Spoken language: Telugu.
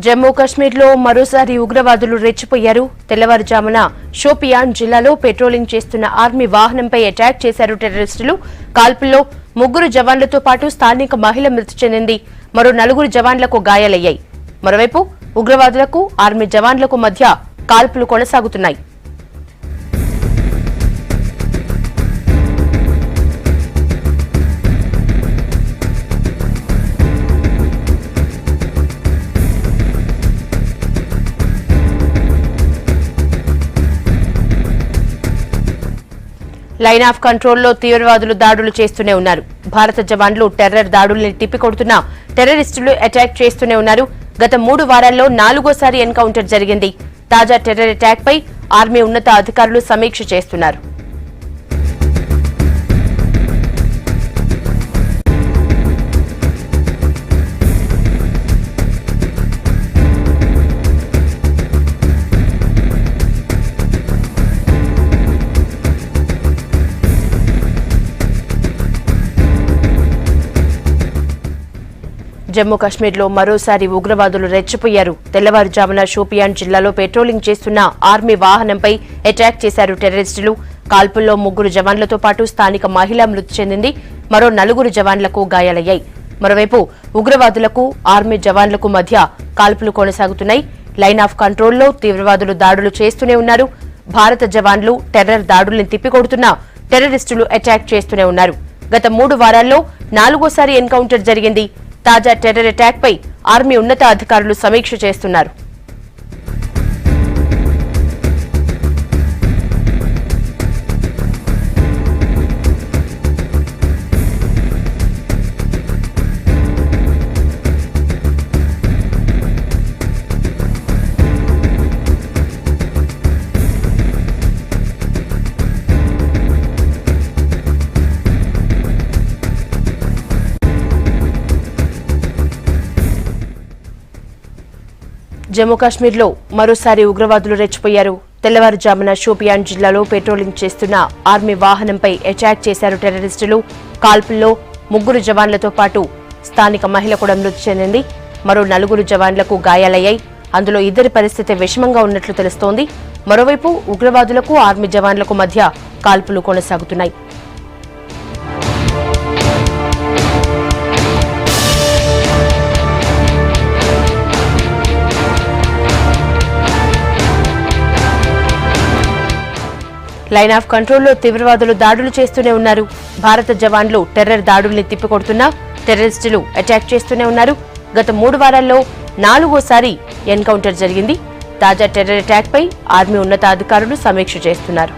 జమ్మూ కశ్మీర్లో మరోసారి ఉగ్రవాదులు రెచ్చిపోయారు. తెల్లవారుజామున షోపియాన్ జిల్లాలో పెట్రోలింగ్ చేస్తున్న ఆర్మీ వాహనంపై అటాక్ చేశారు టెర్రరిస్టులు. కాల్పుల్లో 3 జవాన్లతో పాటు స్థానిక మహిళ మృతి చెందింది. మరో 4 జవాన్లకు గాయాలయ్యాయి. మరోవైపు ఉగ్రవాదులకు ఆర్మీ జవాన్లకు మధ్య కాల్పులు కొనసాగుతున్నాయి. లైన్ ఆఫ్ కంట్రోల్లో తీవ్రవాదులు దాడులు చేస్తూనే ఉన్నారు. భారత జవాన్లు టెర్రర్ దాడుల్ని తిప్పికొడుతున్న టెర్రరిస్టులు అటాక్ చేస్తూనే ఉన్నారు. గత 3 వారాల్లో 4వ ఎన్కౌంటర్ జరిగింది. తాజా టెర్రర్ అటాక్ పై ఆర్మీ ఉన్నత అధికారులు సమీక్ష చేస్తున్నారు. జమ్మూ కశ్మీర్లో మరోసారి ఉగ్రవాదులు రెచ్చిపోయారు. తెల్లవారుజామున షోపియాన్ జిల్లాలో పెట్రోలింగ్ చేస్తున్న ఆర్మీ వాహనంపై అటాక్ చేశారు టెర్రరిస్టులు. కాల్పుల్లో 3 జవాన్లతో పాటు స్థానిక మహిళ మృతి చెందింది. మరో 4 జవాన్లకు గాయాలయ్యాయి. మరోవైపు ఉగ్రవాదులకు ఆర్మీ జవాన్లకు మధ్య కాల్పులు కొనసాగుతున్నాయి. లైన్ ఆఫ్ కంట్రోల్లో తీవ్రవాదులు దాడులు చేస్తూనే ఉన్నారు. భారత జవాన్లు టెర్రర్ దాడుల్ని తిప్పికొడుతున్న టెర్రరిస్టులు అటాక్ చేస్తూనే ఉన్నారు. గత 3 వారాల్లో 4వ ఎన్కౌంటర్ జరిగింది. తాజా టెర్రర్ అటాక్ పై ఆర్మీ ఉన్నత అధికారులు సమీక్ష చేస్తున్నారు. జమ్మూ కశ్మీర్లో మరోసారి ఉగ్రవాదులు రెచ్చిపోయారు. తెల్లవారుజామున షోపియాన్ జిల్లాలో పెట్రోలింగ్ చేస్తున్న ఆర్మీ వాహనంపై అటాక్ చేశారు టెర్రరిస్టులు. కాల్పుల్లో 3 జవాన్లతో పాటు స్థానిక మహిళ కూడా మృతి చెందింది. మరో 4 జవాన్లకు గాయాలయ్యాయి. అందులో 2 పరిస్థితి విషమంగా ఉన్నట్లు తెలుస్తోంది. మరోవైపు ఉగ్రవాదులకు ఆర్మీ జవాన్లకు మధ్య కాల్పులు కొనసాగుతున్నాయి. లైన్ ఆఫ్ కంట్రోల్లో తీవ్రవాదులు దాడులు చేస్తూనే ఉన్నారు. భారత జవాన్లు టెర్రర్ దాడుల్ని తిప్పికొడుతున్నా టెర్రరిస్టులు అటాక్ చేస్తూనే ఉన్నారు. గత 3 వారాల్లో 4వ ఎన్కౌంటర్ జరిగింది. తాజా టెర్రర్ అటాక్ పై ఆర్మీ ఉన్నత అధికారులు సమీక్ష చేస్తున్నారు.